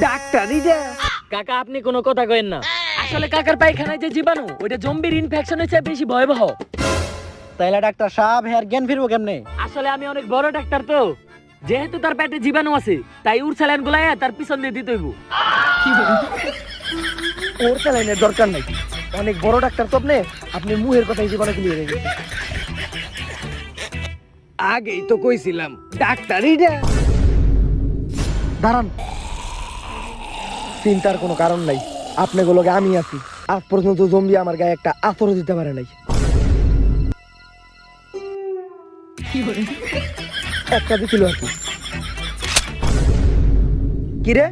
ডাক্তারই দে। কাকা আপনি কোনো কথা কইেন না, আসলে কাকার পায়খানায় যে জীবাণু ওইটা জম্বির ইনফেকশন হয়েছে বেশি ভয়াবহ। তাইলে ডাক্তার সাহেব হেয়ার জ্ঞান ফিরবো কেমনে? আসলে আমি অনেক বড় ডাক্তার তো, যেহেতু তার পেটে জীবাণু আছে তাই উর স্যালাইন গুলাইয়া তার পিছন দিয়ে দিতে হইব। ওর স্যালাইনের দরকার নাই, অনেক বড় ডাক্তার তো আপনি, আপনি মুহের কথাই জীবনে ক্লিয়ার হয়ে গেছে। আগেই তো কইছিলাম ডাক্তারই দে। দাঁড়ান, চিন্তার কোনো কারণ নাই, আপনাগুলোকে আমি আছি। আজ পর্যন্ত জম্বি আমার গায়ে একটা আছরও দিতে পারে নাই। একটা দিছিল আর কি। কিরে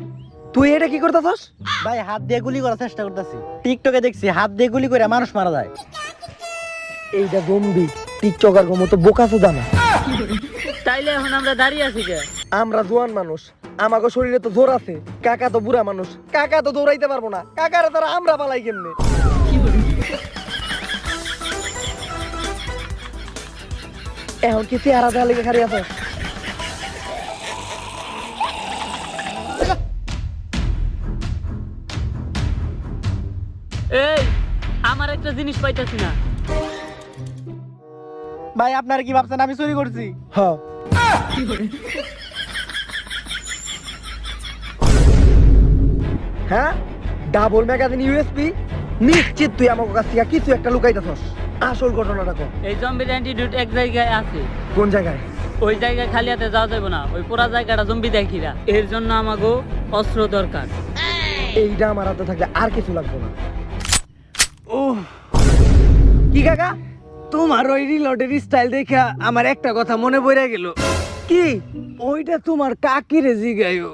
তুই এটা কি করতেছস? ভাই হাত দিয়ে গুলি করার চেষ্টা করতেছি, টিকটকে দেখছি হাত দিয়ে গুলি করে মানুষ মারা যায়। এইটা জম্বি, টিকটকার মতো বোকাচো জানা। তাইলে এখন আমরা দাঁড়িয়ে আছি কে? আমরা জোয়ান মানুষ, আমাকে শরীরে তো জোর আছে। কাকা তো বুড়া মানুষ, কাকা তো দৌড়াইতে পারবো না। কাকারে তারা আমরা পালাই কেমনে? এখন কি চেহারা দেওয়া লেগে খারি আছে? এই আমার একটা জিনিস পাইতাছি না। ভাই আপনারা কি ভাবছেন আমি চুরি করছি? হ্যাঁ, হ্যাঁ, ডাবল ম্যাগাজিন ইউএসপি। নিশ্চিত তুই আমার কাছ থেকে কিছু একটা লুকাইতেছস। আসল ঘটনাটা কর। এই জম্বির অ্যান্টিডোট এক জায়গায় আছে। কোন জায়গায়? ওই জায়গায় খালি হাতে যাওয়া যাবে না, ওই পুরা জায়গাটা জম্বি দেখিরা। এর জন্য আমাগো অস্ত্র দরকার। এইটা আমার হাতে থাকলে আর কিছু লাগবে না। ও কি কাকা, তোমার ওই রিলোডের স্টাইল দেখে আমার একটা কথা মনে পড়ে গেল। কি? ওইটা তোমার কাকিরে জিগাইও।